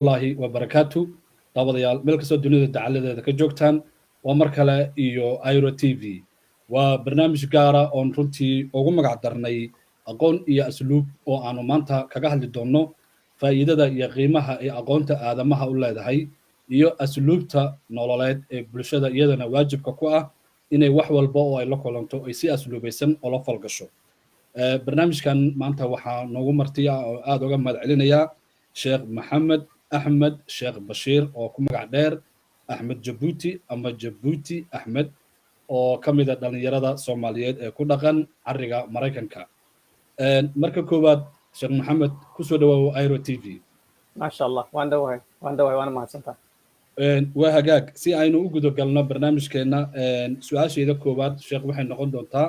الله وبركاته دابديال meel kastoo dunida dacaladeeda ka joogtaan waa mar kale iyo Airo TV waa barnaamij gaara oo runtii ugu magac darnay aqoon iyo asluub oo aanu maanta kaga hadli doono faa'iidada iyo qiimaha ay aqoonta aadamaha u leedahay iyo asluubta nololeed ee bulshada iyadana waajibka ku ah inay wax walba oo ay la kulanto ay si asluubaysan oo la falgasho barnaamijkan maanta waxaa noogu martiya oo aad uga mahad celinayaa Sheekh Maxamed Axmed Sheekh Bashiir oo ku magac dheer Axmed Jabuuti ama Jabuuti Axmed oo ka mid ah dhalinyarada Soomaaliyeed ee ku dhaqan cariga Mareykanka marka koowaad Sheekh Maxamed ku soo dhawaado Airo TV ما شاء الله waan waana mahadsantahay waa hagaag si aynu u gudo galno barnaamijkeena su'aasheeda koowaad Sheekh waxay noqon doontaa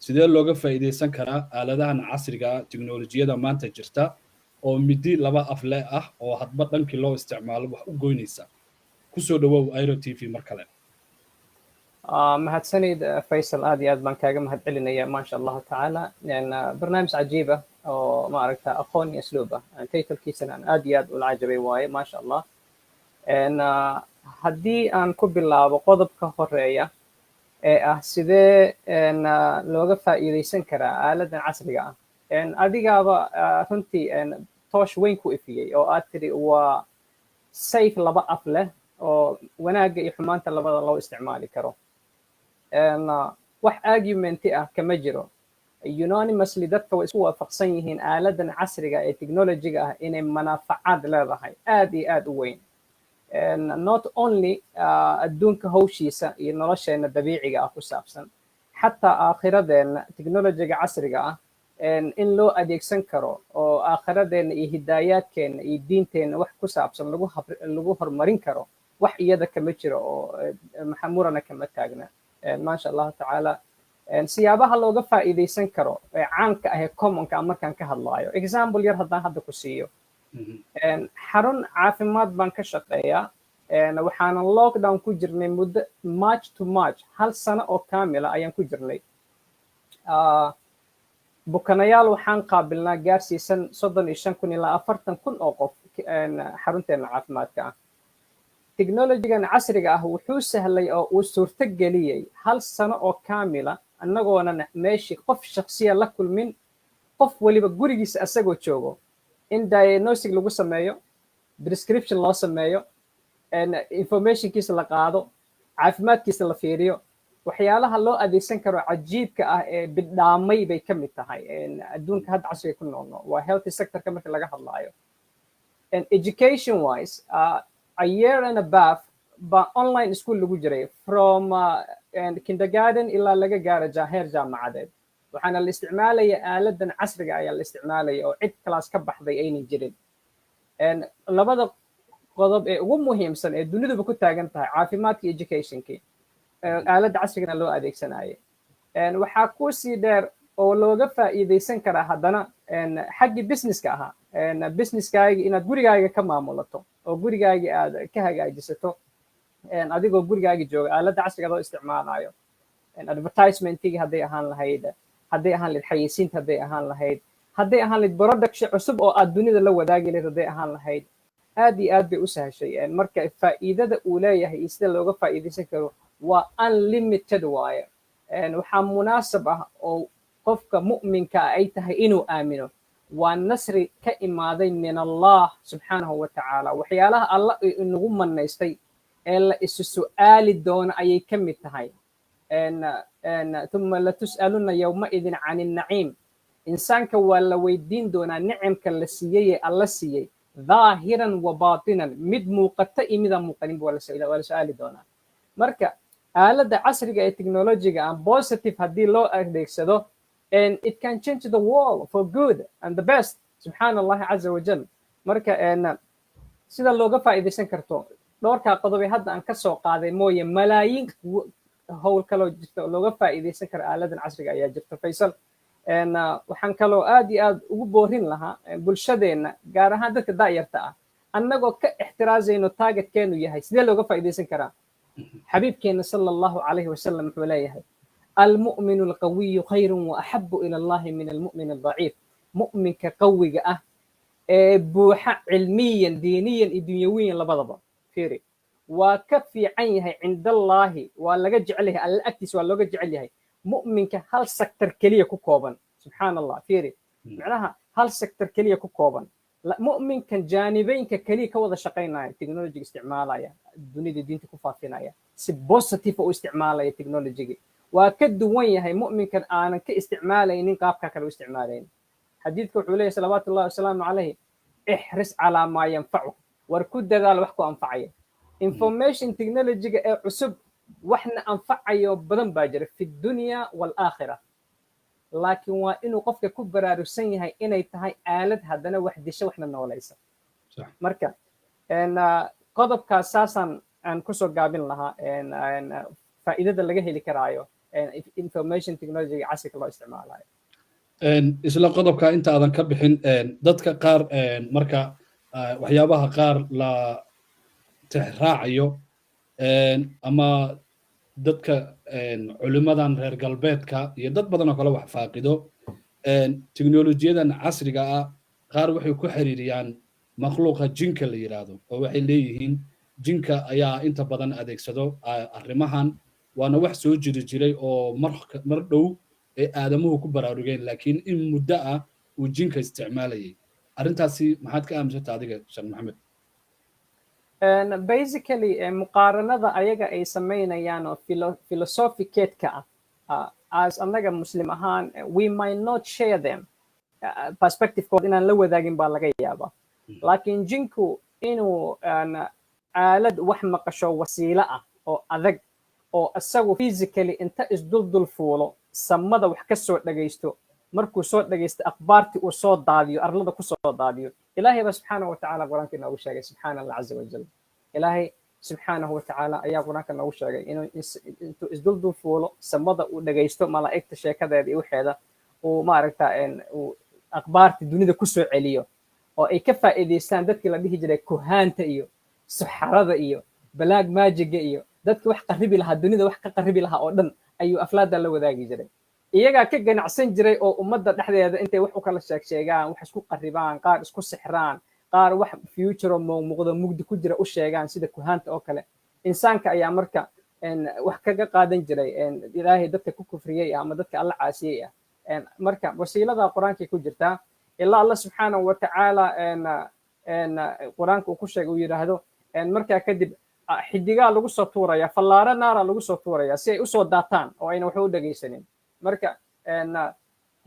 sidee looga faa'iideysan karaa aaladahan casriga ah tiknoolajiyada maanta jirta oo midi laba af leh ah oo hadba dhankii loo isticmaalo wax u goynaysa ku soo dhawow Airo TV mar kale mahadsanid Faisal aad iyo aad baan kaaga mahad celinaya ma sha Allah taala barnaamij cajiib ah oo ma aragta aqoon iyo asluub ah title-kiisana aad iyo aad u cajabay waaye ma sha Allah haddii aan ku bilaabo qodobka horeeya ee ah sidee looga faa'iideysan karaa aaladan casriga ah adigaaba runtii toosh weyn ku ifiyey oo aad tiri waa sayf laba af leh oo wanaagga iyo xumaanta labada loo isticmaali karo wax argumenti ah kama jiro unanimously dadka way isku waafaqsan yihiin aaladan casriga ee technology-ga ah inay manaafacaad leedahay aad iyo aad u weyn not only adduunka hawshiisa iyo nolosheena dabiiciga ah ku saabsan xataa aakhiradeenna technology-ga casriga ah in loo adeegsan karo oo aakhiradeenna iyo hidaayaadkeenna iyo diinteenna wax ku saabsan lagu horumarin karo wax iyada kama jiro oo murana kama taagna maasha allahu tacaala siyaabaha looga faa'iideysan karo ee caanka ah ee commonka ah markaan ka hadlaayo example yar haddaan hadda ku siiyo xarun caafimaad baan ka shaqeeyaa waxaanan lockdown ku jirnay muddo march to march hal sano oo kaamila ayaan ku jirnay bukanayaal waxaan qaabilnaa gaarsiisan 35,000 ilaa 40,000 oo qof xarunteena caafimaadka ah technology-gan casriga ah wuxuu sahlay oo uu suurto geliyey hal sano oo kaamila annagoonan meeshii qof shakhsiya la kulmin qof waliba gurigiisa asagoo joogo in diagnostic lagu sameeyo prescription loo sameeyo informationkiisa la qaado caafimaadkiisa la fiiriyo waxyaalaha loo adeegsan karo cajiibka ah ee bidhaamay bay ka mid tahay adduunka hadda casriga ku noolno waa healthy sectorka marka laga hadlaayo education wise a year and a half ba online school lagu jiray from kindergarten ilaa laga gaaro heer jaamacadeed waxaana la isticmaalaya aaladan casriga ayaa la isticmaalaya oo cid kalaas ka baxday aynan jirin labada qodob ee ugu muhiimsan ee duniduba ku taagan tahay caafimaadka iyo educationkii aaladda casrigana loo adeegsanaayo waxaa ku sii dheer oo looga faa'iideysan karaa haddana xaggii businesska ahaa businesskaaga inaad gurigaaga ka maamulato oo gurigaaga aad ka hagaajisato adigoo gurigaaga jooga aaladda casriga loo isticmaalayo advertisementigii hadday ahaan lahayd xayeysiinta hadday ahaan lahayd production cusub oo aad dunida la wadaagi lahayd hadday ahaan lahayd aad iyo aad bay u sahashay marka faa'iidada uu leeyahay iyo sida looga faa'iideysan karo waa unlimited waaye waxaa munaasab ah oo qofka mu'minka ay tahay inuu aamino waa nasri ka imaaday min allah subxaanahu wa tacaala waxyaalaha alla inagu manaystay ee la isu su'aali doono ayay ka mid tahay ثم لتسألن يومئذ عن النعيم إنسانك ولا ويدين دونا نعمك اللي الله سيي ظاهرا وباطنا مد موقتة مد موقنين ولا سؤال دونا مركا آلة عصرية التكنولوجيا and positive هدي لو أديكسدو and it can change the world for good and the best سبحان الله عز وجل مركا أن سيدا لوغا فايدة كرتو دوركا قضبي هذا أن كسو قاضي موية ملايين hawl kaloo jirta looga faa'iideysan karo aaladan casriga ayaa jirta Faisal waxaan kaloo aad iyo aad ugu boorin lahaa bulshadeena gaar ahaan dadka daayarta ah annagoo ka ixtiraazayno targetkeenu yahay sidee looga faa'iideysan karaa xabiibkeena sallallahu alayhi wasallam wuxuu leeyahay almu'minu alqawiyyu khayrun wa ahabbu ila allahi min almu'min alda'if mu'minka qawiga ah buuxa cilmiyan diiniyan iyo dunyawiyan labadaba fiiri waa ka fiican yahay cindallaahi waa laga jecel yahay alla agtiisa waa looga jecel yahay mu'minka hal sektor keliya ku kooban subxaan allah fiiri macnaha hal sektor keliya ku kooban mu'minkan jaanibeynka keliya ka wada shaqaynaya technology isticmaalaya dunida diinta ku faafinaya si positive u isticmaalaya technology waa ka duwan yahay mu'minkan aanan ka isticmaalaynin qaabka kale u isticmaalayn xadiidka wuxuu leeyahay salawaatullahi wasalaamu calayhi ixris calaa maa yanfacu war ku dadaal wax ku anfacaya information technology-ga ee cusub waxna anfacayo badan baa jira fi dunya waalaakhira laakiin waa inuu qofka ku baraarugsan yahay inay tahay aalad haddana wax disho waxna noolaysa marka qodobkaas saasaan aan kusoo gaabin lahaa faa'iidada laga heli karaayo information technology casriga loo isticmaalayo isla qodobka inta aadan ka bixin dadka qaar marka waxyaabaha qaar la tixraacayo ama dadka culimadan reer galbeedka iyo dad badan oo kale wax faaqido teknolojiyadan casriga ah qaar waxay ku xiriiriyaan makhluuqa jinka la yiraahdo oo waxay leeyihiin jinka ayaa inta badan adeegsado arrimahan waana wax soo jiri jiray oo mar dhow ee aadamuhu ku baraarugeen laakiin in muddo ah uu jinka isticmaalayay arrintaasi maxaad ka aaminsantaa adiga sheekh maxamed basically muqaaranada ayaga ay samaynayaan oo philosophicateska ah as annaga muslim ahaan we might not share them perspectivekood inaan la wadaagin baa laga yaabaa laakiin jinku inuu aalad wax maqasho wasiilo ah oo adag oo isagu physically inta isduldul fuulo samada wax ka soo dhagaysto markuu soo dhagaysto akhbaartii uu soo daadiyo arlada ku soo daadiyo ilaahay ba subxaanahu watacaala qur-aanka inoogu sheegay subxaana allah caza wajal ilaahay subxaanahu watacaala ayaa qur-aanka noogu sheegay intuu isduldul fuulo samada uu dhagaysto malaa'igta sheekadeeda iyo waxeeda uu maaragta uu akhbaartii dunida ku soo celiyo oo ay ka faa'iidaystaan dadkii la dhihi jiray kuhaanta iyo suxarada iyo balaag maajiga iyo dadki wax qaribi lahaa dunida wax ka qaribi lahaa oo dhan ayuu aflaada la wadaagi jiray iyagaa ka ganacsan jiray oo ummadda dhexdeeda intay wax u kala sheegaan wax isku qaribaan qaar isku sixraan qaar wax future oo muuqdo mugdi ku jira u sheegaan sida kuhaanta oo kale insaanka ayaa marka wax kaga qaadan jiray ilaahay dadka ku kufriyey ama dadka alla caasiyey ah marka wasiilada qur-aankay ku jirtaa ilaa allah subxaanahu watacaala qur-aanka uu ku sheegay uu yidhaahdo markaa kadib xidigaa lagu soo tuuraya fallaaro naara lagu soo tuuraya si ay usoo daataan oo ayna waxba u dhegaysanin marka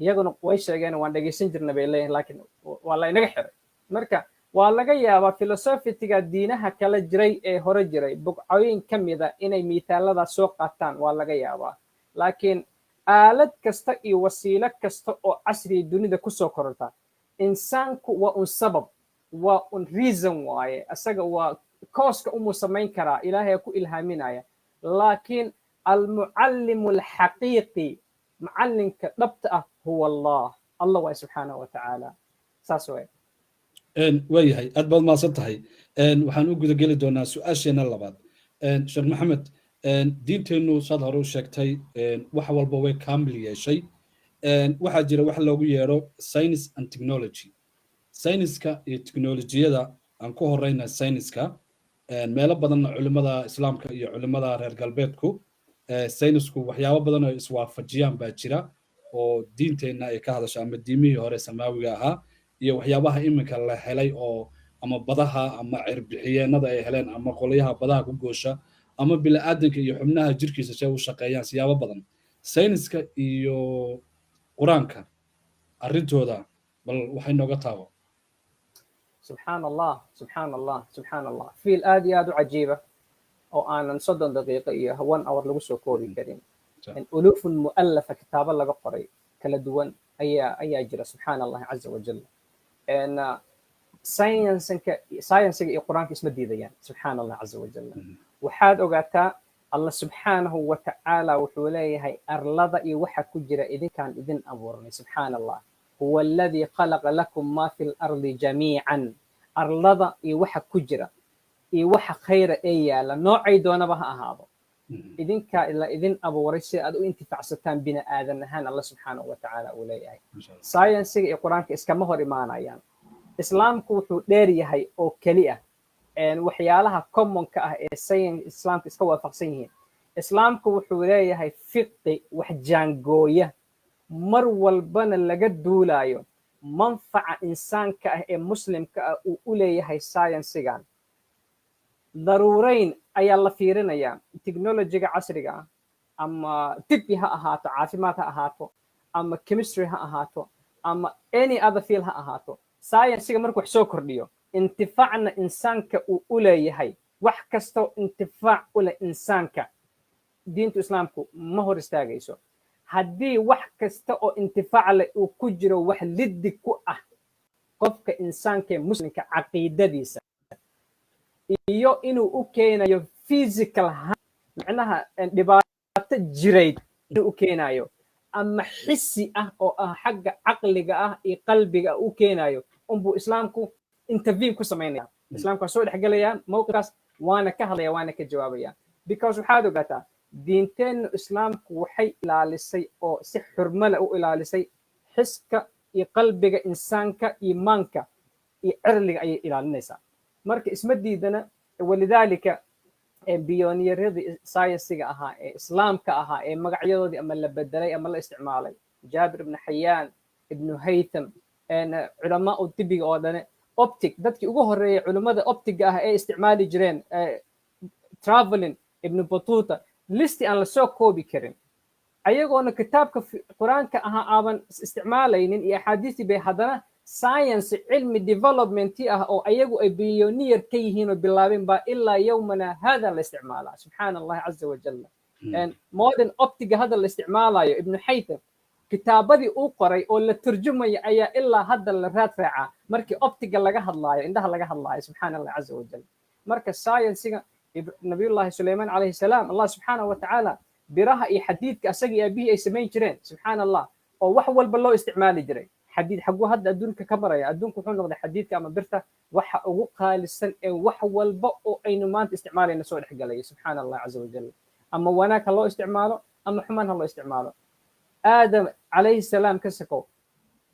iyaguna way sheegeen waan dhegaysan jirna bay leeyihin laakiin waa la inaga xiray marka waa laga yaabaa filosofitiga diinaha kala jiray ee hore jiray bugcooyin ka mida inay miitaaladaas soo qaataan waa laga yaabaa laakiin aalad kasta iyo wasiilo kasta oo casriga dunida kusoo kororta insaanku waa un sabab waa un reason waaye isaga waa kooska umuu samayn karaa ilaahay ku ilhaaminaya laakiin almucallimu alxaqiiqi macallinka dhabta ah huwa allah waay subxaanahu watacaala saas waay waayahay aad baad mahadsan tahay waxaan u gudageli doonaa su-aasheena labaad sheekh maxamed diinteennu saad hore u sheegtay wax walba way kaamil yeeshay waxaa jira wax loogu yeero science and technology sayniska iyo teknolojiyada aan ku horeyna sayniska meelo badanna culimada islaamka iyo culimada reer galbeedku saynisku waxyaabo badan oo iswaafajiyaan baa jira oo diinteenna ay ka hadasho ama diimihii hore samaawiga ahaa iyo waxyaabaha iminka la helay oo ama badaha ama cirbixiyeenada ay heleen ama qolyaha badaha ku goosha ama bini'aadanka iyo xubnaha jirkiisa si ay u shaqeeyaan siyaabo badan sayniska iyo qur-aanka arrintooda bal waxay nooga taabo subxaan allah subxaan allah subxaan allah fiil aad iyo aad u cajiiba oo aanan 30 daqiiqo iyo 1 hour lagu soo koobi karin ulufun mu'allafa kitaabo laga qoray kala duwan ayaa jira subxaan allah caza wajal science-ga iyo qur-aanka isma diidayaan subxaan allah caza wajal waxaad ogaataa allah subxaanahu watacaala wuxuu leeyahay arlada iyo waxa ku jira idinkaan idin abuurnay subxaan allah huwa alladii khalaqa lakum ma fi lardi jamiican arlada iyo waxa ku jira iyo waxa khayra ee yaala noocay doonaba ha ahaado idinkaa la idin abuuray si aad u intifacsataan bini aadan ahaan allah subxaanahu watacaala uu leeyahay science-ga iyo qur-aanka iskama hor imaanayaan islaamku wuxuu dheer yahay oo keliya waxyaalaha commonka ah ee sayin islaamka iska waafaqsan yihiin. islaamku wuxuu leeyahay fiqi wax jaangooya mar walbana laga duulayo manfaca insaanka ah ee muslimka ah uu u leeyahay science-gan. daruurayn ayaa la fiirinayaa technology-ga casriga ah, ama tibbi ha ahaato, caafimaad ha ahaato, ama chemistry ha ahaato, ama any other field ha ahaato. science-ga markuu wax soo kordhiyo intifaacna insaanka uu u leeyahay, wax kastoo intifaac u leh insaanka, diintu islaamku ma hor istaagayso. haddii wax kasta oo intifaac leh uu ku jiro wax liddi ku ah qofka insaanka ee muslimka caqiidadiisa, iyo inuu u keenayo physical macnaha dhibaato jireed inuu u keenayo, ama xisi ah oo ah xagga caqliga ah iyo qalbiga u keenayo, unbuu islaamku intervene ku samaynaya. islaamku waa soo dhexgelaya mowqifkaas, waana ka hadlaya, waana ka jawaabaya. because waxaad ogaataa diinteennu islaamku waxay ilaalisay oo si xurmo leh u ilaalisay xiska iyo qalbiga insaanka, iimaanka iyo cirliga ayay ilaalinaysaa. marka isma diidana. walidaalika biyoniyaradii science-ga ahaa ee islaamka ahaa ee magacyadoodii ama la bedelay ama la isticmaalay, jaabir ibnu xayaan, ibnu haytham, culamaa u tibiga oo dhane, optic dadkii ugu horeeyay culimmada optiga ah ee isticmaali jireen, traveling, ibnu batuta, listi aan la soo koobi karin. ayagoona kitaabka qur-aanka ahaa aaban isticmaalaynin iyo axaadiistii bay haddana science cilmi developmentii ah oo ayagu ay billioneer ka yihiin oo bilaabeen baa ilaa yowmana hada la isticmaalaa. subxaana allahi caza wajalla. modern optiga hadda la isticmaalayo, ibnu haytham kitaabadii uu qoray oo la turjumaya ayaa ilaa hadda la raad raacaa markii optiga laga hadlaayo, indhaha laga hadlaayo. subxaana allahi caza wajalla. marka science-ga nabiyullahi suleymaan calayhi salaam, allah subxaanahu watacaala biraha iyo xadiidka asagii aabihii ay samayn jireen, subxaana allah, oo wax walba loo isticmaali jiray. xadiid xaguu hadda adduunka ka maraya? adduunku wuxuu noqday xadiidka ama birta waxa ugu qaalisan ee wax walba oo aynu maanta isticmaalayna soo dhexgalaya. subxaana allah caza wajal. ama wanaag ha loo isticmaalo ama xumaan ha loo isticmaalo. aadam calayhi salaam ka sakow,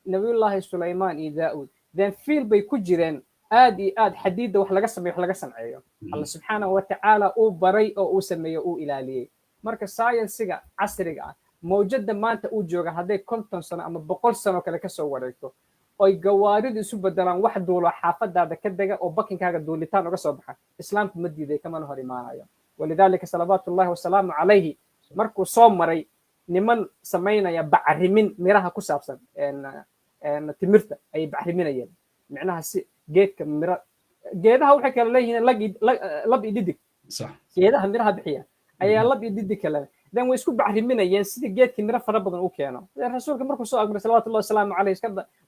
nabiyullaahi sulaymaan iyo daa'uud, then fiil bay ku jireen aad iyo aad xadiidda wax laga sameeyo, wax laga sanceeyo. alla subxaanahu watacaala uu baray oo uu sameeyo, uu ilaaliyey. marka science-ga casriga ah mawjadda maanta uu jooga hadday 50 sano ama 100 sano kale kasoo wareegto, oy gawaaridu isu bedelaan wax duulo xaafadaada ka dega oo bakinkaaga duulitaan uga soo baxa, islaamku ma diiday, kamana hor imaanayo. walidaalika salawaatullahi wasalaamu calayhi markuu soo maray niman samaynaya bacrimin miraha ku saabsan timirta ayay bacriminayeen. micnaha si geedka mira, geedaha waxay kala leeyihiin lab iyo dhidig. geedaha miraha bixiya ayaa lab iyo dhidig kale, dan way isku bacriminayeen sidii geedkii miro fara badan u keeno. rasuulka markuu soo agmaray salawaatullahi wasalaamu calayhi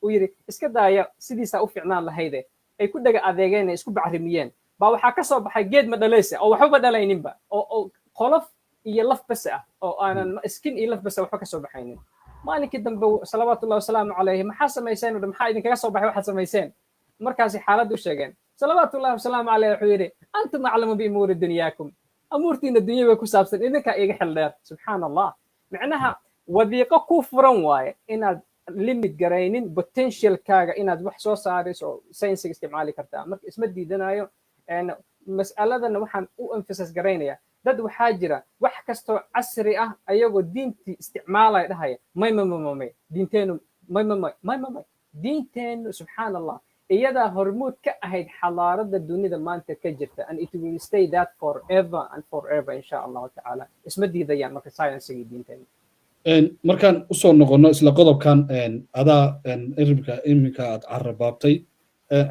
uu yidhi iska daaya sidiisaa u ficnaan lahayde, ay ku dhaga adeegeen ay isku bacrimiyeen, baa waxaa ka soo baxay geed madhalaysa oo waxbaba dhalayninba, oo qolof iyo laf bas ah, oo aanan skin iyo laf bas waxba ka soo baxaynin. maalinkii dambe salawaatullahi wasalaamu calayhi, maxaa samayseen? maxaa idinkaga soo baxay waxaad samayseen? markaasi xaaladdu sheegeen. salawaatullahi wasalaamu calayhi wuxuu yidhi antum aclamu biumuuri dunyaakum, amuurtiina dunyada ku saabsan idinkaa iga xil dheer. subxaana allah. micnaha wadiiqo ku furan waaye inaad limit garaynin potentialkaaga inaad wax soo saarayso oo science-ga isticmaali kartaa. marka isma diidanayo. mas'aladana waxaan u emphasis garaynayaa, dad waxaa jira wax kastoo casri ah ayagoo diintii isticmaalaya dhahaya may diinteenu may diinteenu subxaana allah iyadaa hormuud ka ahayd xadaarada dunida maanta ka jirta, and it will stay that forever and forever insha allahu tacaala. isma diidayaan marka science-gii diinteenu. markaan usoo noqono isla qodobkan, adaa iminka aad carabaabtay,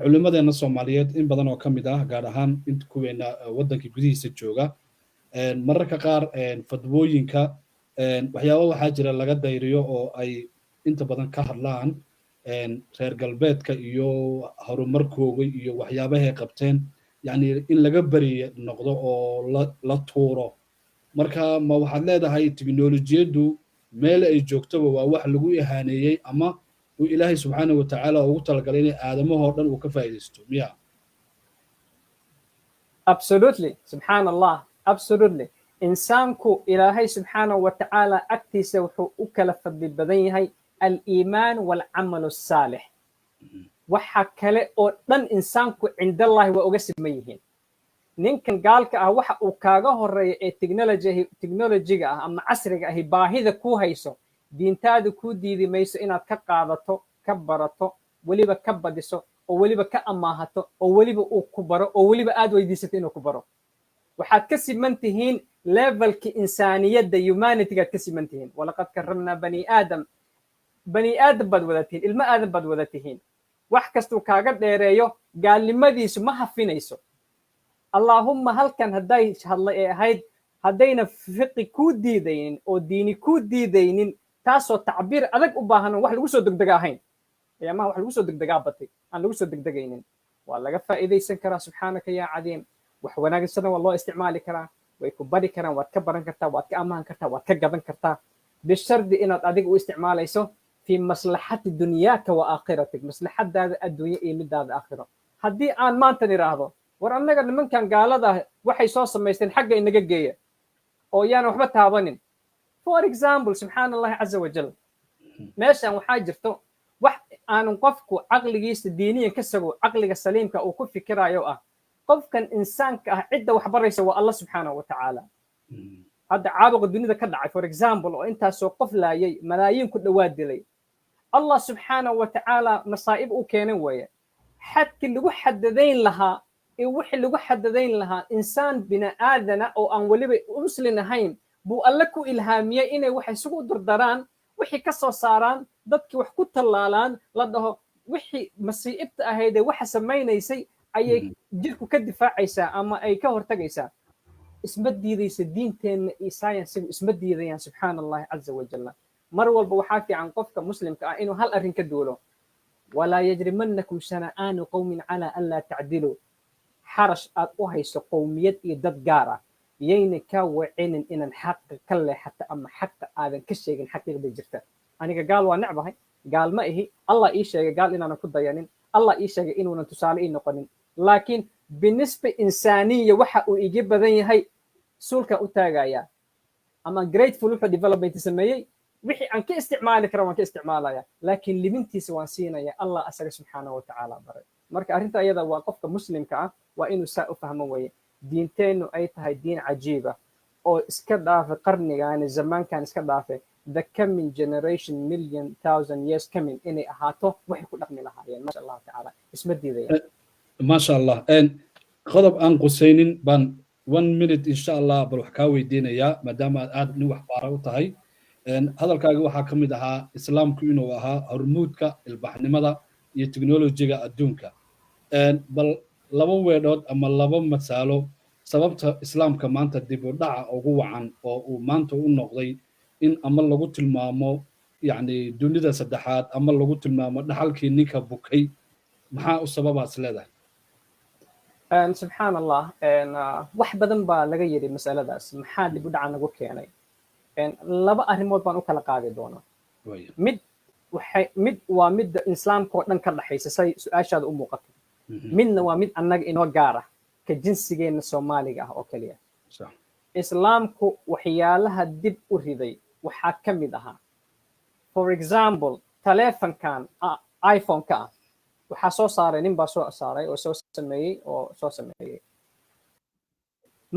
culimadeena soomaaliyeed in badan oo ka mid ah, gaar ahaan inta kuweena waddanka gudihiisa jooga, mararka qaar fadwooyinka waxyaaba waxaa jira laga dayriyo oo ay inta badan ka hadlaan reer galbeedka iyo horumarkooga iyo waxyaabahay qabteen, yani in laga bari noqdo oo la tuuro. marka ma waxaad leedahay tiknolojiyaddu meel ay joogtaba waa wax lagu ihaaneeyey, ama uu ilaahay subxaanahu watacaala ugu talagalay inay aadamahoo dhan uu ka faa'iidaysto miya? absolutely. subxaana allah. absolutely. insaanku ilaahay subxaanahu watacaala agtiisa wuxuu u kala fadli badan yahay aliimaan walcamalu asaalix. waxa kale oo dhan insaanku cindallahi waa uga siman yihiin. ninkan gaalka ah waxa uu kaaga horeeya ee technology-ga ah ama casriga ahi baahida ku hayso diintaada ku diidi mayso inaad ka qaadato, ka barato, weliba ka badiso, oo weliba ka amaahato, oo weliba uu ku baro, oo weliba aad weydiisato inuu ku baro. waxaad ka siman tihiin levelki insaaniyadda, humanitygaad ka siman tihiin. walaqad karamnaa bani aadam baad wada tihiin, ilmo aadan baad wada tihiin. wax kastuu kaaga dheereeyo gaalnimadiisu ma hafinayso. allaahumma halkan hadday hadlay ee ahayd haddayna fiqi kuu diidaynin oo diini kuu diidaynin, taasoo tacbiir adag u baahan wax lagu soo degdega ahayn. ayaamaha wax lagu soo degdegaa batay, aan lagu soo degdegaynin. waa laga faa'iidaysan karaa. subxaanaka yaa cadiim. wax wanaagsana waa loo isticmaali karaa. way ku bari karaan, waad ka baran kartaa, waad ka ammaan kartaa, waad ka gadan kartaa, bishardi inaad adiga u isticmaalayso fi maslaxati dunyaaka wa aakhiratik, maslaxadaada adduunye iyo midaada aakhiro. haddii aan maantan idhaahdo war annaga nimankan gaalada waxay soo samaysteen xagga inaga geeya oo yaan waxba taabanin, for example, subxaana allahi caza wajal, meeshan waxaa jirto wax aanan qofku caqligiisa diiniyan ka sago caqliga saliimka uu ku fikirayo ah qofkan insaanka ah cidda wax baraysa waa allah subxaanahu wa tacaala. hadda caabuqa dunida ka dhacay, for example, oo intaasoo qof laayay, malaayiin ku dhawaad dilay, allah subxaanahu wa tacaala masaa'ib u keenan weeye. xadkii lagu xadadayn lahaa wixii lagu xadadayn lahaa insaan bini aadana oo aan weliba muslin ahayn buu alle ku ilhaamiyey inay wax isugu dardaraan, wixii ka soo saaraan, dadkii wax ku tallaalaan, la dhaho wixii masiibta ahaydee waxa samaynaysay ayay jirku ka difaacaysaa ama ay ka hortagaysaa. isma diidaysa diinteenna iyo sayansigu isma diidayaan. subxaana allahi caza wajalla. mar walba waxaa fiican qofka muslimka ah inuu hal arrin ka duulo. walaa yajrimannakum shana'aanu qowmin calaa an laa tacdiluu. xarash aad u hayso qowmiyad iyo dad gaar ah yayna kaa wacinin inaan xaqa ka leexato ama xaqa aadan ka sheegin xaqiiqda jirta. aniga gaal waa necbahay, gaal ma ihi. allah ii sheegay gaal inaanan ku dayanin, allah ii sheegay inuunan tusaale ii noqonin, laakiin binisba insaaniya waxa uu iga badan yahay suulkan u taagayaa. ama grateful wuxuu development sameeyey, wixii aan ka isticmaali kara waan ka isticmaalaya, laakiin limintiisa waan siinaya allah asaga subxaanahu wa tacaala baray. marka arrinta ayada waa qofka muslimka ah waa inuu saa u fahmo weeye. diinteennu ay tahay diin cajiiba oo iska dhaafe qarnigaani zamaankan iska dhaafe the coming generation million thousand years coming inay ahaato waxay ku dhaqmi lahaayeen. maasha allahu tacaala isma diidayaan. maasha allah. qodob aan qusaynin baan 1 minute insha allah bal wax kaa weydiinayaa maadaama aad nin wax baara u tahay. hadalkaaga waxaa ka mid ahaa islaamku inuu ahaa hormuudka ilbaxnimada iyo teknolojiga adduunka. bal laba weedhood ama laba masaalo sababta islaamka maanta dib u dhaca ugu wacan oo uu maanta u noqday in ama lagu tilmaamo yacni dunida saddexaad ama lagu tilmaamo dhaxalkii ninka bukay, maxaa u sababaas leedahay? subxaan allah. wax badan baa laga yidhi masaladaas, maxaa dib u dhaca nagu keenay. laba arrimood baan u kala qaadi doonaa. mid waa midda islaamka oo dhan ka dhaxaysa say su-aashaada u muuqato. midna waa mid annaga inoo gaar ah ka jinsigeenna soomaaliga ah oo keliya. islaamku waxyaalaha dib u riday waxaa ka mid ahaa, for example, taleefankan iphone-ka ah waxaa soo saaray nin baa soo saaray oo soo sameeyey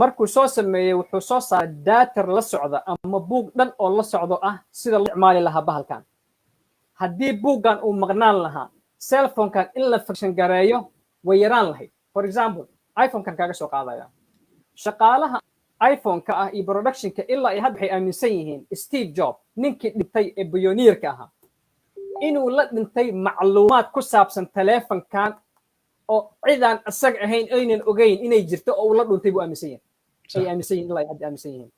markuu soo sameeyey wuxuu soo saaray daatar la socda ama buug dhan oo la socdo ah sida loo isticmaali lahaa bahalkan. haddii buuggan uu maqnaan lahaa, cellphone-kan in la function gareeyo way yaraan lahayd. for example, iphone-kan kaaga soo qaadaya. shaqaalaha iphone-ka ah iyo productionka ilaa ay hadda waxay aaminsan yihiin Steve Jobs, ninkii dhintay ee pioneer-ka ahaa, inuu la dhintay macluumaad ku saabsan taleefankan oo cidaan isaga ahayn aynan ogeyn inay jirto oo uu la dhuntay buu aaminsan yahay. ay aaminsan yihiin ilaa ay hadda aaminsan yihiin.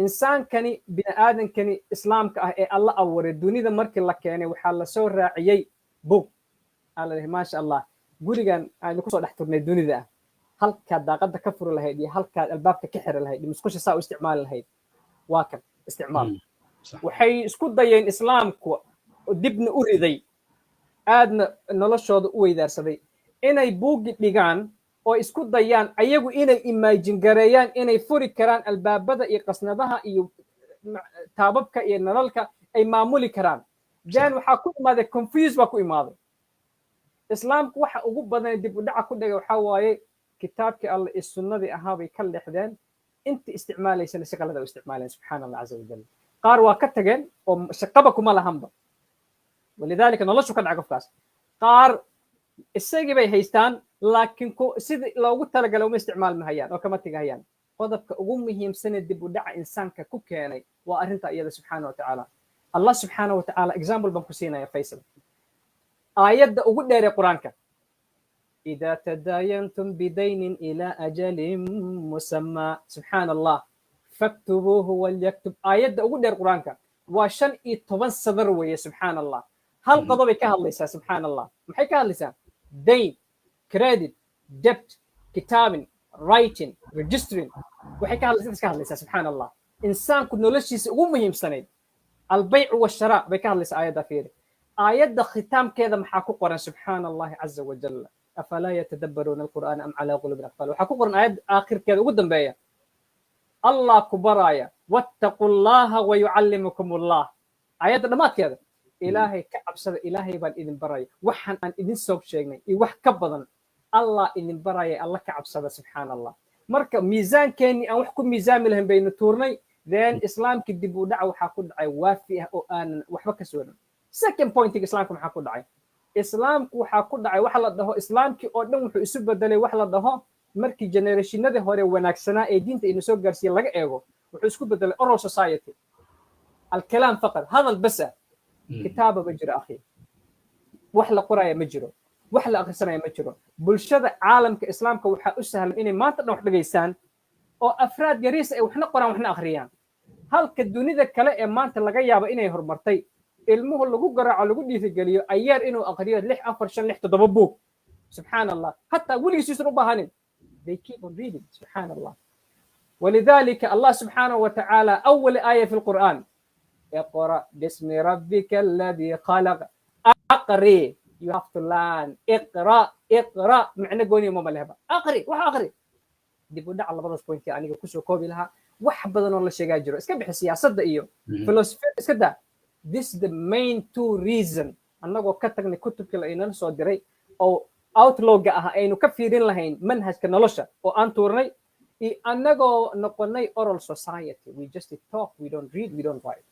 insaankani bini aadankani islaamka ah ee alla abuuray dunida markii la keenay waxaa la soo raaciyey bug. alla leeyahay maasha allah, gurigan aynu kusoo dhex turnay dunida ah, halkaad daaqada ka furi lahayd iyo halkaad albaabka ka xiri lahayd, musqusha saa u isticmaali lahayd, waa kan isticmaal. waxay isku dayeen islaamku dibna u riday, aadna noloshooda u weydaarsaday, inay buugi dhigaan oo isku dayaan ayagu inay imagine gareeyaan inay furi karaan albaabada iyo qasnadaha iyo taababka iyo nalalka ay maamuli karaan. jan waxaa ku imaaday confuse baa ku imaaday. islaamku waxa ugu badan dib u dhaca ku dhigay waxaa waaye kitaabkii alle iyo sunnadii ahaa bay ka leexdeen intii isticmaalaysana si qalada u isticmaaleen subxaana allah caza wajal qaar waa ka tageen oo shaqaba kuma lahanba walidaalika noloshu ka dhaca qofkaas qaar isagii bay haystaan laakiin sidii loogu talagalay uma isticmaalmahayaan oo kama tegahayaan qodobka ugu muhiimsane dib u dhaca insaanka ku keenay waa arrinta iyada subxaana wa tacaala allah subxaana wa tacaala example baan ku siinaya faysal aayadda ugu dheer ee qur-aanka إذا تداينتم بدين إلى أجل مسمى سبحان الله فاكتبوه وليكتب آيات أقول القرآن وشن إتوان صدر ويا سبحان الله هل قضى كهاللسا سبحان الله محي كهاللسا دين كريدت ديبت كتاب رايتين ريجسترين وحي كهاللسا سبحان الله إنسان كنا لشيس أمهم سنين البيع والشراء بكهاللسا آيات فيه آيات ختام كذا محاكو قرآن سبحان الله عز وجل أفلا يتدبرون القرآن أم على قلوب أقفالها وحكو قرآن آيات آخر كذا قدام بيا الله كبرايا واتقوا الله ويعلمكم الله آيات نمات كذا إلهي كعب سد إلهي بان إذن برايا وحن أن إذن سوق شيئا يوح كبضا الله إذن برايا الله كعب سد سبحان الله مركب ميزان كاني أو حكم ميزان لهم بين التورني ذن إسلام كدبو دعوة حكو دعي وافيه أو آن وحبك سورا second point إسلامكم حكو دعي islaamku waxaa ku dhacay waxa la dhaho islaamkii oo dhan wuxuu isu bedelay wax la dhaho markii generationadii hore wanaagsanaa ee diinta ina soo gaarsiiyay laga eego wuxuu isku bedelay oral society alkalaam faqad hadal basa kitaaba ma jiro akhi wax la qoraya ma jiro wax la akhrisanaya ma jiro bulshada caalamka islaamka waxaa u sahlan inay maanta dhan wax dhageystaan oo afraad yariis ay waxna qoraan waxna akhriyaan halka dunida kale ee maanta laga yaabo inay horumartay ilmuhu lagu garaaco lagu dhiirigeliyo ayaar inuu aqriyo 6 4 5 6 7 buug subxaan allah hataa weligiisiisan u baahanin they keep on reading subxaan allah ولذلك الله سبحانه وتعالى أول آية في القرآن اقرأ باسم ربك الذي خلق أقري you have to learn اقرأ معنى قوني ماما لهبا أقري وأقري دي بودع الله بدرس بوينتي أنا كوسو كوبي لها وحبذا والله شيء جاجرو اسكب حسيا صدق إيو فلسفة اسكدا this is the main two reason annagoo ka tagnay kutubkii la inala soo diray oo outlook ah aynu ka fiirin lahayn manhajka nolosha oo aan tuurnay iyo annagoo noqonay oral society we just talk we don't read we don't write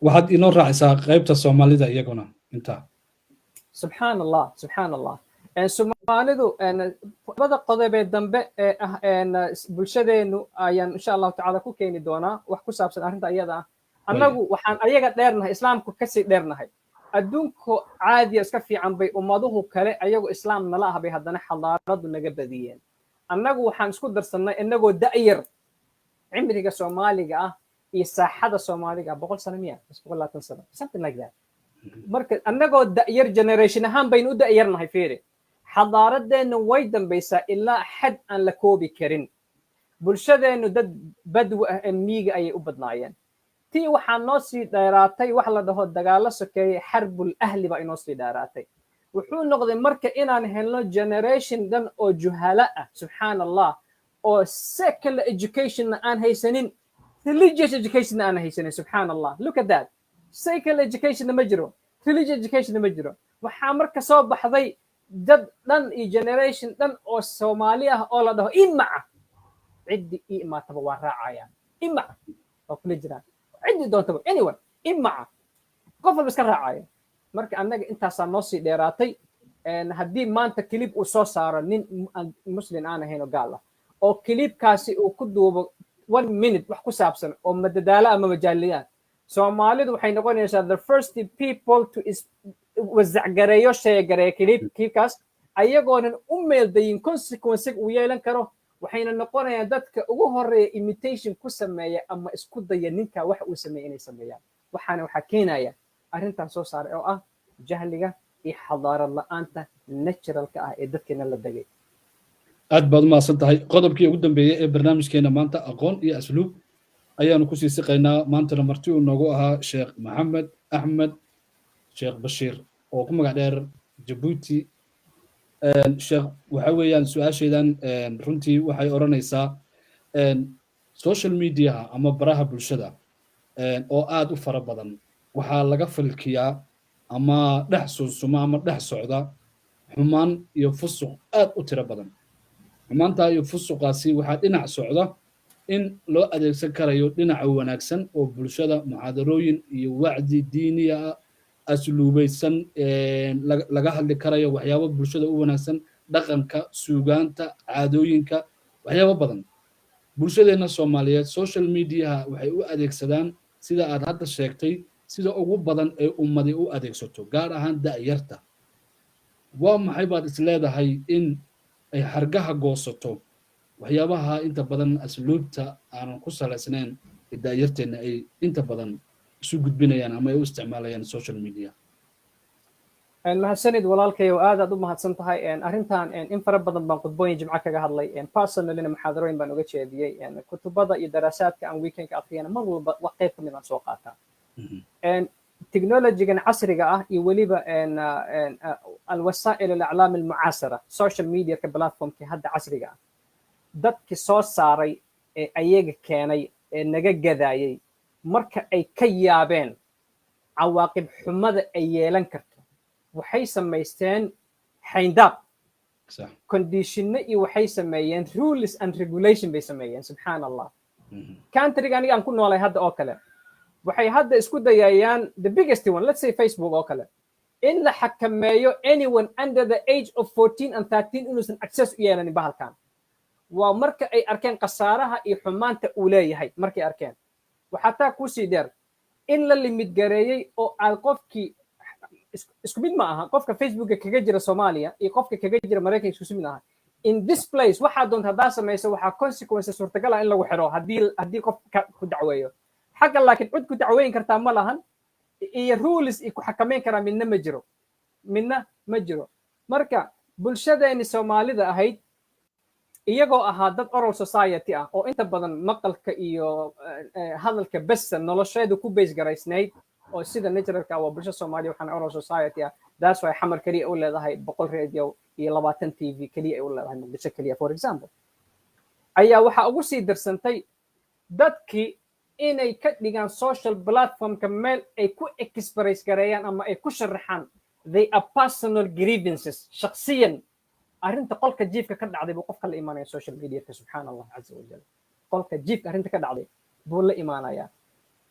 waxaad inoo raacaysaa qaybta soomaalida iyaguna intaa subxaan allah soomaalidu labada qodob ee dambe ee ah bulshadeenu ayaan insha allahu tacaala ku keeni doonaa wax ku saabsan arrinta iyada ah annagu waxaan ayaga dheernahay islaamku kasii dheernahay adduunku caadiya iska fiican bay ummaduhu kale ayagu islaam nala ah bay haddana xadaaradu naga badiyeen annagu waxaan isku darsannay inagoo da'yar cimriga soomaaliga ah iyo saaxada soomaaliga 100 sano miya 120 sano something like that marka annagoo da'yar generation ahaan baynu u da'yarnahay fiiri xadaaradeenna way dambaysaa ilaa xad aan la koobi karin bulshadeennu dad badwi ah ee miyiga ayay u badnaayeen tii waxaa noo sii dheeraatay wax la dhaho dagaalo sokeeye xarbul ahli baa inoo sii dheeraatay wuxuu noqday marka inaan helno generation dhan oo juhala ah subxaan allah oo secular educationna aan haysanin religious educationna aan haysanin subxaan allah look at that secular educationna ma jiro religious educationna ma jiro waxaa marka soo baxday dad dhan iyo generation dhan oo soomaali ah oo la dhaho imaca ciddi imaataba waa raacayaan imaca waa kula jiraan ciddi doontaba anyone imaca qof walba iska raacaya marka annaga intaasaa noo sii dheeraatay haddii maanta kilib uu soo saaro nin muslim aan ahayn oo gaal ah oo kilibkaasi uu ku duubo 1 minute wax ku saabsan oo madadaalo ama majaaliyaan soomaalidu waxay noqonaysaa the first people to wasacgareeyo sheegareeya kilibkaas ayagoonan u meeldayin consequence uu yeelan karo waxayna noqonayaan dadka ugu horeeya imitation ku sameeya ama isku daya ninka wax uu sameeya inay sameeyaan waxaa keenaya arrintan soo saaray oo ah jahliga iyo xadaarad la'aanta naturalka ah ee dadkeena la degay aad baad u mahadsan tahay qodobkii ugu dambeeyey ee barnaamijkeena maanta aqoon iyo asluub ayaanu kusii siqaynaa maantana marti uu noogu ahaa sheekh maxamed axmed sheekh bashiir oo ku magac dheer jabuuti sheekh waxa weeyaan su-aasheedan runtii waxay odhanaysaa social mediaha ama baraha bulshada oo aad u fara badan waxaa laga falkiyaa ama dhex sunsuma ama dhex socda xumaan iyo fusuq aad u tiro badan. xumaantaa iyo fusuqaasi waxaa dhinac socda in loo adeegsan karayo dhinaca wanaagsan oo bulshada muxaadarooyin iyo wacdi diiniya ah asluubaysan laga hadli karayo waxyaabo bulshada u wanaagsan, dhaqanka, suugaanta, caadooyinka, waxyaabo badan. bulshadeenna Soomaaliyeed social mediaha waxay u adeegsadaan sida aad hadda sheegtay sida ugu badan ee ummadi u adeegsato, gaar ahaan da'yarta. waa maxay baad is leedahay in ay hargaha goosato waxyaabaha inta badan asluubta aanan ku salaysnayn da'yarteena ay inta badan isu gudbinayaan ama ay u isticmaalayaan social media? mahadsanid walaalkay oo aad u mahadsan tahay arrintan in fara badan baan khudbooyin jimco kaga hadlay personalina muxaadarooyin baan uga jeediyey kutubada iyo daraasaadka aan weekendka akhriyana mar walba wax qayb ka mid aan soo qaataa technologygan casriga ah iyo weliba alwasaa'il alaclaam almucaasara social mediaka platformkii hadda casriga ah dadkii soo saaray ee ayaga keenay ee naga gadaayay marka ay ka yaabeen cawaaqib xumada ay yeelan karto waxay samaysteen xayndaab conditionno iyo waxay sameeyeen rules and regulation bay sameeyeen. subxaan allah countryga aniga aan ku noolay hadda oo kale waxay hadda isku dayayaan the biggest one, let's say Facebook oo kale, in la xakameeyo anyone under the age of 14 and 13 inuusan access u yeelanin bahalkan. waa marka ay arkeen khasaaraha iyo xumaanta uu leeyahay markay arkeen. waxaa taa kusii dheer in la limid gareeyey oo aan qofkii isku mid ma aha qofka Facebooka kaga jira Soomaaliya iyo qofka kaga jira Mareykanka isku mid aha. in this place waxaa doonta haddaa samayso waxaa consequences suurtagal ah in lagu xiro haddii qof ku dacweeyo. xagga laakiin cid ku dacweyn kartaa ma lahan iyo rules iyo ku xakameyn karaa midna ma jiro. marka bulshadeeni Soomaalida ahayd iyagoo ahaa dad oral society ah oo inta badan maqalka iyo hadalka bes nolosheedu ku base garaysnayd oo sida naturalka waa bulsho Soomaaliya waxaan oral society ah. that's why xamar kaliya u leedahay 100 radio iyo 20 TV kaliya u leedahay Muqdisho kaliya for example. ayaa waxa ugu sii darsantay dadkii inay ka dhigaan social platformka meel ay ku express gareeyaan ama ay ku sharaxaan they are personal grievances shakhsiyan. arrinta qolka jiifka ka dhacday buu qofka la imaanaya social media ka. subxaan allah caza wajal qolka jiifka arrinta ka dhacday buu la imaanaya.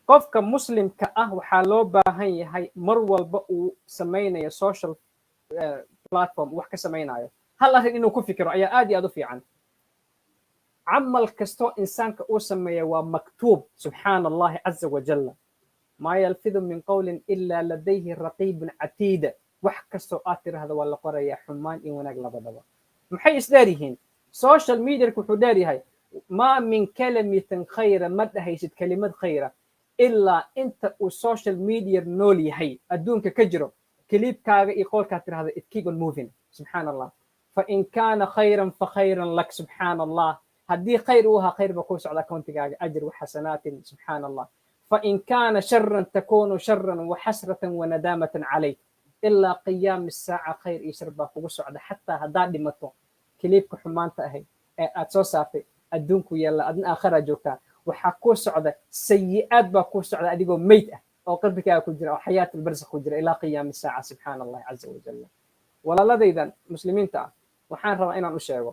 qofka muslimka ah waxaa loo baahan yahay mar walba uu samaynayo social platform wax ka samaynayo hal arrin inuu ku fikiro ayaa aad iyo aad u fiican. camal kastoo insaanka uu sameeya waa maktuub. subxaan allahi caza wajalla maa yalfidu min qawlin ilaa ladayhi raqiibun catiida. wax kastoo aad tirahda waa la qorayaa xumaan iyo wanaag labadaba. maxay isdheer yihiin? social mediaka wuxuu dheer yahay maa min kalamatin khayra ma dhahaysid kelimad khayra ilaa inta uu social media nool yahay adduunka ka jiro kiliibkaaga iyo qowlkaa tirahda it keep on moving. subxaan allah fa in kaana khayran fa khayran lak. subxaan allah haddii khayr uu ahaa khayr ba kuu socda countigaaga ajr wa xasanaatin. subxaan allah fa in kaana sharan takunu sharan wa xasratan wa nadaamatan calayk. ilaa qiyaami saaca khayr iyo shar baa kugu socda xataa haddaad dhimato kiliibka xumaanta ahayd ee aad soo saartay adduunku yaalla adna aakhiraa joogtaa waxaa kuu socda sayi'aad baa kuu socda adigoo meyd ah oo qalbigaaga ku jira oo xayaatul barzakh ku jira ilaa qiyaami saaca. subxaan allahi caza wajalla. walaaladaydan muslimiinta ah waxaan rabaa inaan u sheego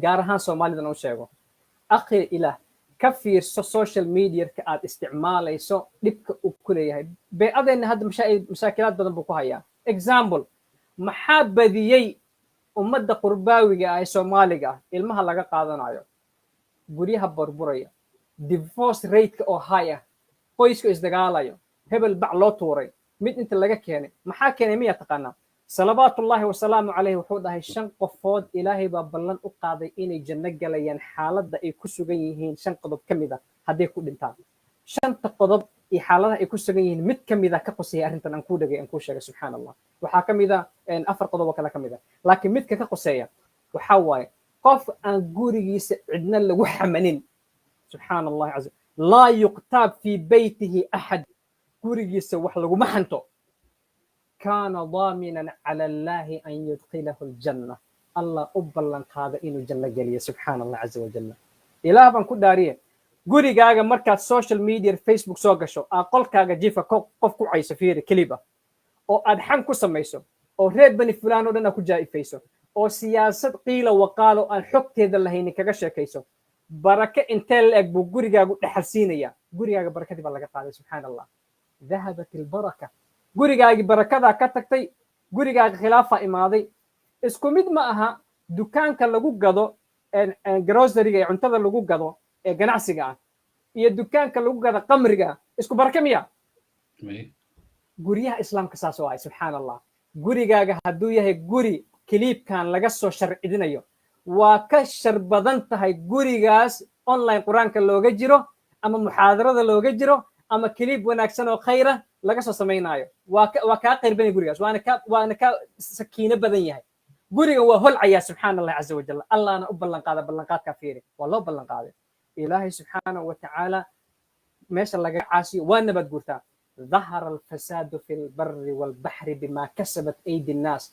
gaar ahaan Soomaalidan u sheego akhi ilaah ka fiirso social mediaka aad isticmaalayso dhibka uu ku leeyahay. beecadeena hadda mashaakilaad badan buu ku hayaa. example maxaa badiyey ummadda qurbaawiga ah ee Soomaaliga ah ilmaha laga qaadanayo, guryaha burburaya, divorce rate-ka oo high ah, qoyska isdagaalayo, hebel bac loo tuuray, mid inta laga keenay. maxaa keenay miyaa taqaanaa? salawaatullaahi wasalaamu calayhi wuxuu dhahay 5 qofood ilaahay baa ballan u qaaday inay janno galayaan xaaladda ay ku sugan yihiin 5 qodob ka mid ah hadday ku dhintaan. 5 qodob iyo xaaladaha ay ku sugan yihiin mid ka mid ah ka qoseeya arrintan aan kuu dhagay aan kuu sheegay. subxaan allah waxaa ka mid ah 4 qodob oo kale ka mid ah laakiin midka ka qoseeya waxaa waaye qof aan gurigiisa cidna lagu xamanin. subxaan allahi caza laa yuqtaab fii beytihi axad. gurigiisa wax laguma xanto. كان ضامنا على الله أن يدخله الجنة. الله أبلن قاده إنه جنة جلية. سبحان الله عز وجل. إله بان كداريه قولي قاعد مركز سوشيال ميديا فيسبوك سوقشو أقول كاجا جيفا قف كوعي سفير كليبا oo aad xan ku samayso oo reer bani fulaan oo dhan aad ku jaa'ifayso oo siyaasad qiila waqaalo aan xogteeda lahaynin kaga sheekayso barake intee la eg buu gurigaagu dhexal siinaya gurigaaga barakadii baa laga qaaday subxaan allah dahabat ilbaraka gurigaagii barakadaa ka tagtay gurigaaga khilaafaa imaaday isku mid ma aha dukaanka lagu gado groceryga ee cuntada lagu gado ee ganacsiga ah iyo dukaanka lagu gado qamriga isku baraka miya guryaha islaamka saas oo ah subxaan allah gurigaaga hadduu yahay guri kiliibkan laga soo sharcidinayo waa ka shar badan tahay gurigaas online qur-aanka looga jiro ama muxaadarada looga jiro ama kiliib wanaagsan oo khayra laga soo samaynaayo waa kaa qayr badan gurigaas waana ka sakiino badan yahay gurigan waa holcayaa subxaan allah caza wajal allahna u ballanqaada ballanqaadkaa fiiri waa loo ballanqaaday ilaahay subxaanahu watacaala meesha laga caasiyo waa nabad guurtaa ظهر الفساد في البر والبحر بما كسبت أيدي الناس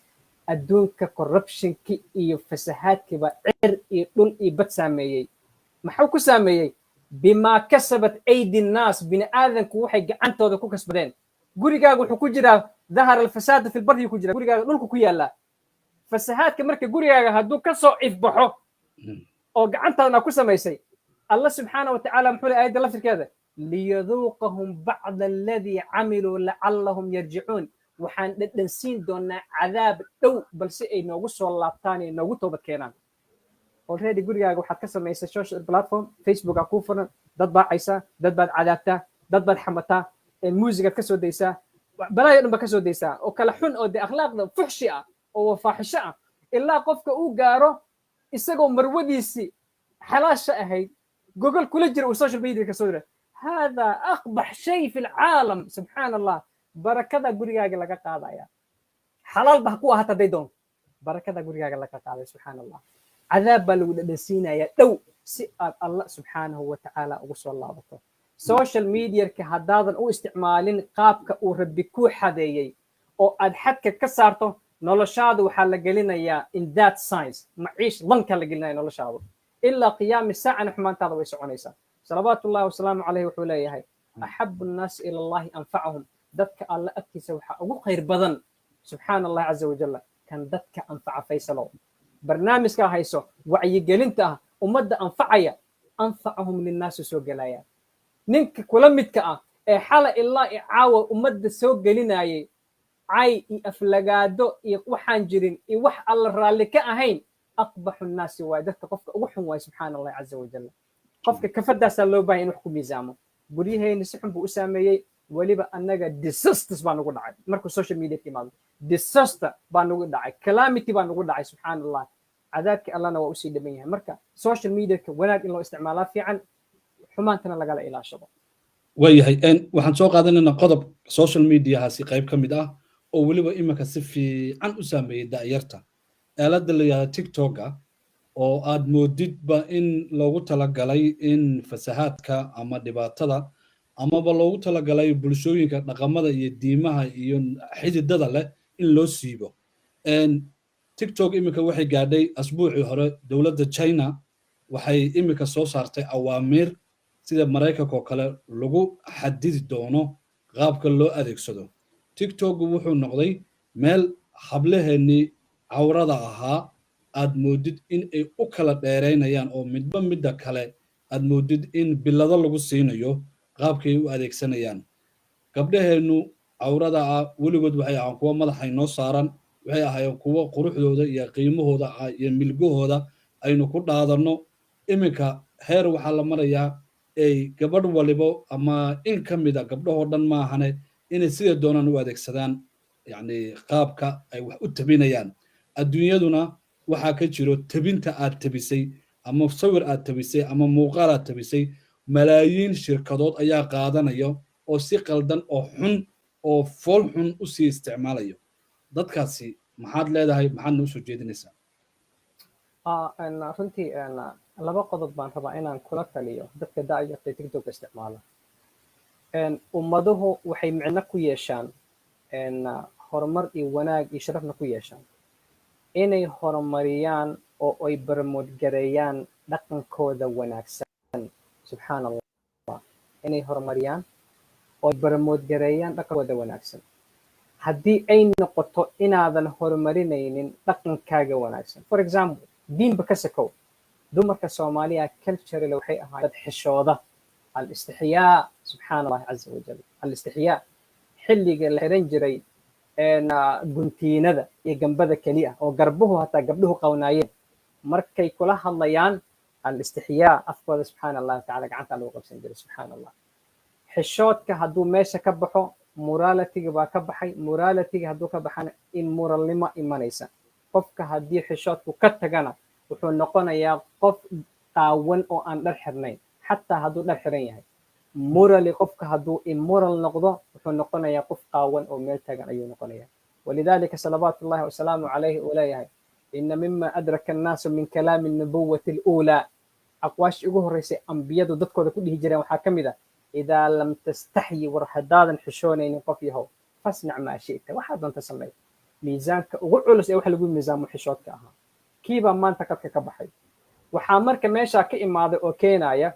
أدونك corruption كي إيو فساهات كي بعير إيدون إيبت ساميي محوكو ساميي بما كسبت أيدي الناس بين آذن كوحي عنتو ذا كوكس بدين قولي قاقو حكو جرا ظهر الفساد في البر يكو جرا قولي قاقو نولكو كويا لا فساهات كمركي قولي قاقو هدو كسو إفبحو أو عنتو ذا كوكس ساميسي الله سبحانه وتعالى محولي آيات الله في كذا ليذوقهم بعض الذي عملوا لعلهم يرجعون وحان دنسين دونا عذاب دو بل سي اي نوغو سو لابتاني نوغو توبت كينان already gurigaaga waxaad ka samaysay social platform facebook aa kuu furan dad baa caysa dad baad cadaabtaa dad baad xamataa muusigaad ka soo daysaa balaayo dhan baa ka soo daysaa oo kala xun oo dee akhlaaqda fuxshi ah oo faaxisho ah ilaa qofka uu gaaro isagoo marwadiisii xalaasha ahayd gogol kula jira uu social media ka soo dira هذا أقبح شيء في العالم سبحان الله بركة غوريغا لغا قادايا حلال بحكو هتا ديدون بركة غوريغا لغا قادايا سبحان الله عذاب لو دسينا يا دو سي الله سبحانه وتعالى وصلى الله بطو سوشيال ميديا كهدادن او استعمالين قابك او ربي كو حديي او اد حدك كسارتو نولشادو waxa la gelinayaa in that science maciish lanka la gelinayaa noloshaadu illa qiyam saacan xumaantaada way soconaysaa صلوات الله وسلامه عليه وحوليه أحب الناس إلى الله أنفعهم دتك الله أكتس وحا خير بدن سبحان الله عز وجل كان دتك أنفع فيصلو برنامج كهيسو وعي قلنته ومد أنفعيا أنفعهم للناس سوق جلايا نك كلمتك حالة الله إعاوة ومد سوق جلناي عاي أفلقادو يقوحان جرين يوح الله رالك أهين أقبح الناس وادتك قفك وحن سبحان الله عز وجل qofka kafadaas loo baahan inuu ku miisaamo guriyahayna si xun buu u saameeyay waliba annaga disasters baa nagu dhacay markuu social media timaado disaster baa nagu dhacay calamity baa nagu dhacay subxaan allah cadaabkii allana waa usii dhaban yahay marka social media wanaag in loo isticmaalaa fiican xumaantana lagala ilaashado waayahay waxaan soo qaadanaynaa qodob social mediahaasi qayb ka mid ah oo weliba iminka si fiican u saameeyey da'yarta aaladda la yidhahda tiktoka oo aad moodidba in loogu talagalay in fasahaadka ama dhibaatada amaba loogu talagalay bulshooyinka dhaqamada iyo diimaha iyo xididada leh in loo siibo tiktok iminka waxay gaadhay asbuucii hore dowladda china waxay iminka soo saartay awaamiir sida maraykanka oo kale lagu xadidi doono qaabka loo adeegsado tiktok wuxuu noqday meel hablaheennii cawrada ahaa aad moodid in ay u kala dheeraynayaan oo midba midda kale aad moodid in bilado lagu siinayo qaabkay u adeegsanayaan gabdhaheennu cawrada ah weligood waxay ahaan kuwa madaxay noo saaran waxay ahaayeen kuwa quruxdooda iyo qiimahooda iyo milgahooda aynu ku dhaadanno iminka heer waxaa la marayaa ay gabadh walibo ama in ka mida gabdhahoo dhan maahane inay sida doonaan u adeegsadaan yacni qaabka ay wax u tabinayaan adduunyaduna waxaa ka jiro tabinta aad tabisay ama sawir aad tabisay ama muuqaal aad tabisay malaayiin shirkadood ayaa qaadanaya oo si qaldan oo xun oo fool xun u sii isticmaalayo dadkaasi maxaad leedahay maxaadna usoo jeedinaysaa runtii laba qodob baan rabaa inaan kula taliyo dadka da'yarta tiktok isticmaala ummaduhu waxay micno ku yeeshaan horumar iyo wanaag iyo sharafna ku yeeshaan inay horumariyaan oo ay barmoodgareeyaan dhaqankooda wanaagsan subxaan allah inay horumariyaan oo ay barmoodgareeyaan dhaqankooda wanaagsan haddii ay noqoto inaadan horumarinaynin dhaqankaaga wanaagsan. For example, diinba ka sakow, dumarka Soomaaliya culturally waxay ahaayeen dad xishooda. Al-istixyaa, subxaana allahi caza wajal, al-istixyaa xilliga la xiran jiray guntiinada iyo gambada keliya oo garbuhu hataa gabdhuhu qawnaayeen markay kula hadlayaan al-istixyaa afkooda subxaana allahi tacaala gacanta lagu qabsan jiray. subxaana allah. xishoodka hadduu meesha ka baxo, moralitiga baa ka baxay. moralitiga hadduu ka baxana immoralnimo imanaysa. qofka haddii xishoodku ka tagana wuxuu noqonayaa qof qaawan oo aan dhar xirnayn, xataa hadduu dhar xiran yahay. morally qofka hadduu immoral noqdo wuxuu noqonayaa qof qaawan oo meel tagan ayuu noqonayaa. walidaalika salawaatu llahi wasalaamu calayhi uu leeyahay ina mima adraka annaasu min kalaami nubuwati luulaa, aqwaashii ugu horreysay ambiyadu dadkooda ku dhihi jireen waxaa ka mid ah idaa lam tastaxyi, war haddaadan xishoonaynin qof yahow, fasnac maa shi'ta, waxaa doonta sameey. miisaanka ugu culus ee wax lagu miisaamo xishoodka ahaa, kiibaa maanta qadka ka baxay. waxaa marka meeshaa ka imaaday oo keenaya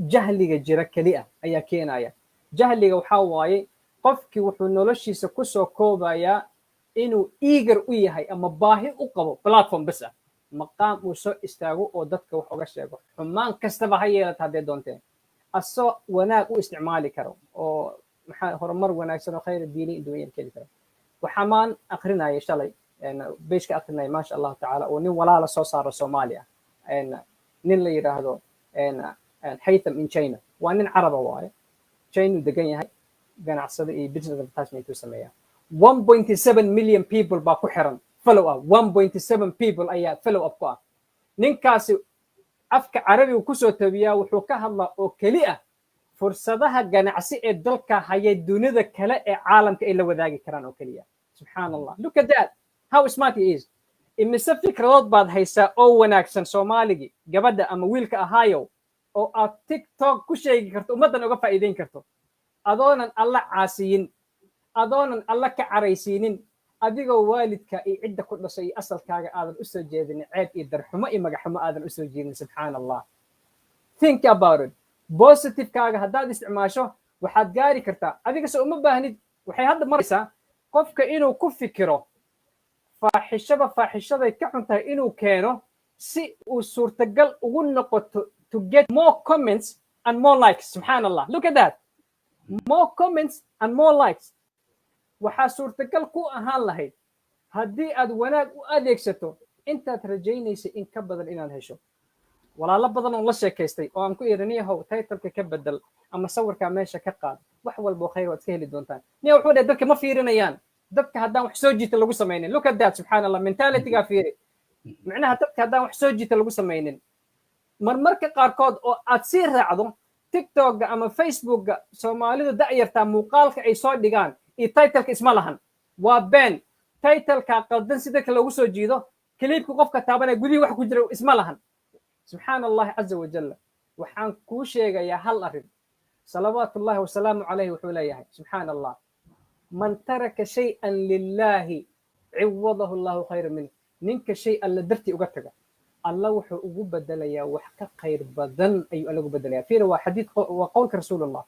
jahliga jira keliya ayaa keenaya. jahliga waxaa waaye qofkii wuxuu noloshiisa kusoo koobayaa inuu eager u yahay ama baahi u qabo platform bas ah, maqaam uu soo istaago oo dadka wax uga sheego, xumaan kastaba ha yeelata haddee doonteen, asoo wanaag u isticmaali karo oo maxaa horumar wanaagsan oo khayr diini dunyada keeni karo. waxaa maan akrinaya shalay beeshka akrinaya maasha allahu tacaala oo nin walaala soo saaro Soomaaliya, nin la yidhaahdo Haytham in China. waa nin caraba waaye, China degan yahay, ganacsada iyo business advertisement uu sameeyaa. 1.7 million people baa ku xiran follow up. 1.7 people ayaa follow up ku ah. ninkaasi afka carabiga kusoo tabiyaa wuxuu ka hadlaa oo keli ah fursadaha ganacsi ee dalka haya dunida kale ee caalamka ay la wadaagi karaan oo keliya. subxaan allah, look at that, how smart he is. imise fikradood baad haysaa oo wanaagsan soomaaligii, gabadha ama wiilka ahaayow, oo aad tiktok ku sheegi karto, ummaddan uga faa'iideyn karto, adoonan alla caasiyin, adoonan alla ka caraysiinin, adigoo waalidka iyo cidda ku dhashay iyo asalkaaga aadan u soo jeedin ceeb iyo darxumo iyo magaxumo aadan u soo jeedin. subxaan allah. think about it. positivekaaga haddaad isticmaasho waxaad gaari kartaa. adiga se uma baahnid. waxay hadda maraysaa qofka inuu ku fikiro faaxishaday ka xun tahay inuu keeno si uu suurtagal ugu noqoto to get more comments and more likes. subxaan allah, look at that, more comments and more likes. waxaa suurtagal ku ahaan lahayd haddii aad wanaag u adeegsato intaad rajaynaysa in ka badan inaad hesho. walaalo badan oo la sheekaystay oo aan ku iri niyahow titleka ka bedel ama sawirkaa meesha ka qaad, wax walbo khayr waad iska heli doontaan. niya wuxuu dhahay dadka ma fiirinayaan, dadka haddaan wax soo jiita lagu samaynin. look at that, subxaan allah, mentalitygaa fiiri. micnaha dadka haddaan wax soo jiita lagu samaynin, marmarka qaarkood oo aad sii raacdo tiktoka ama facebooka, soomaalidu da'yartaa muuqaalka ay soo dhigaan iyo titleka isma lahan, waa been. titleka qaldan si dadka loogu soo jiido, kiliibka qofka taabanaya gudihii wax ku jira isma lahan. subxaan allahi caza wajalla. waxaan kuu sheegayaa hal arrin. salawaatu llahi wasalaamu calayhi wuxuu leeyahay subxaan allah, man taraka shay-an lilaahi ciwadahu allahu khayra minh. ninka shay alla dartii uga taga, alla wuxuu ugu bedelayaa wax ka khayr badan ayuu alla ugu bedelayaa. fiira waa xadiid, waa qowlka rasuulullah.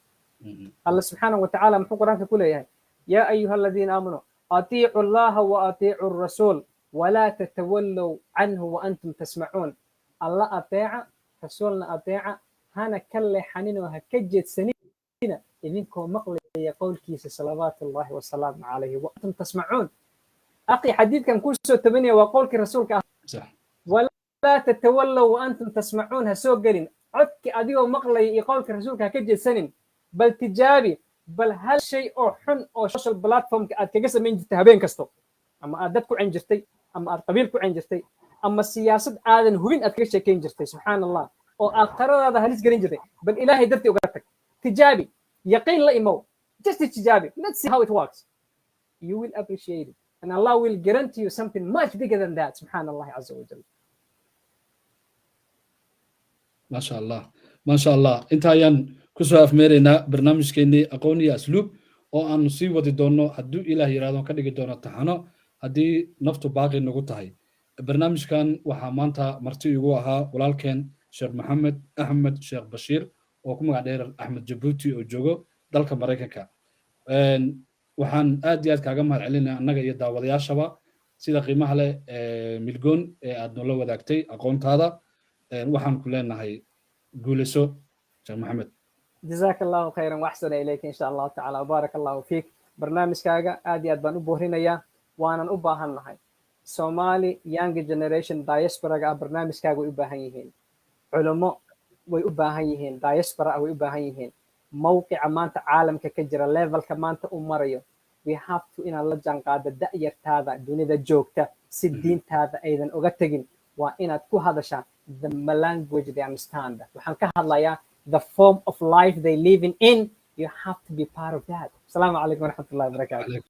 alla subxaanahu watacaala muxuu qur-aanka ku leeyahay yaa ayuha aladiina aamanuu atiicu allaha wa atiicu rasuul walaa tatawallow canhu wa antum tasmacuun. alla ateeca, rasuulna ateeca, hana ka leexaninoo ha ka jeedsanina idinkoo maqlaya qowlkiisa salawaatu llahi wasalaamu calayhi wa antum tasmacuun. aqi xadiidkan kuu soo tabanaya waa qowlkii rasuulka ah. walaa tatawallow wa antum tasmacuun, ha soo gelin codki adigoo maqlaya iyo qowlka rasuulka ha ka jeedsanin. bal tijaabi, bal hal shay oo xun oo social platformka aad kaga samayn jirtay habeen kasto, ama aad dad ku cen jirtay, ama aad qabiil ku cen jirtay, ama siyaasad aadan hubin aad kaga sheekayn jirtay. subxaan allah, oo aakhiradaada halis gelin jirtay. bal ilaahay dartii uga tag, tijaabi, yaqiin la imow, just tijaabi, let's see how it works. you will appreciate it and Allah will guarantee you something much bigger than that. subxaan allahi caza wajal. maasha allah, maasha allah. inta ayaan kusoo afmeeraynaa barnaamijkeennii aqoon iyo asluub oo aanu sii wadi doonno hadduu ilaah yidhahdo ka dhigi doono taxano haddii naftu baaqi nagu tahay. barnaamijkan waxaa maanta marti igu ahaa walaalkeen sheekh maxamed axmed sheekh bashiir oo ku magac dheer axmed jabuuti oo joogo dalka maraykanka. waxaan aad iyo aad kaaga mahad celinaya annaga iyo daawadayaashaba sida qiimaha leh milgoon ee aad noola wadaagtay aqoontaada waxaan ku leenahay guulayso sheekh maxamed جزاك الله خيرا واحسن اليك ان شاء الله تعالى وبارك الله فيك برنامجكaaga aad iyo aad baan u boorinaya waanan u baahannahay Somali young generation diaspora-ga barnaamijkaaga way u baahan yihiin culimo way u baahan yihiin diaspora way u baahan yihiin mowqica maanta caalamka ka jira levelka maanta uu marayo we have to inaan la jaanqaado da'yartaada dunida joogta si diintaada aydan uga tegin waa inaad ku hadashaa the language they understand waxaan ka hadlayaa the form of life they living in you have to be part of that. Assalamu alaikum wa rahmatullahi wa barakatuh.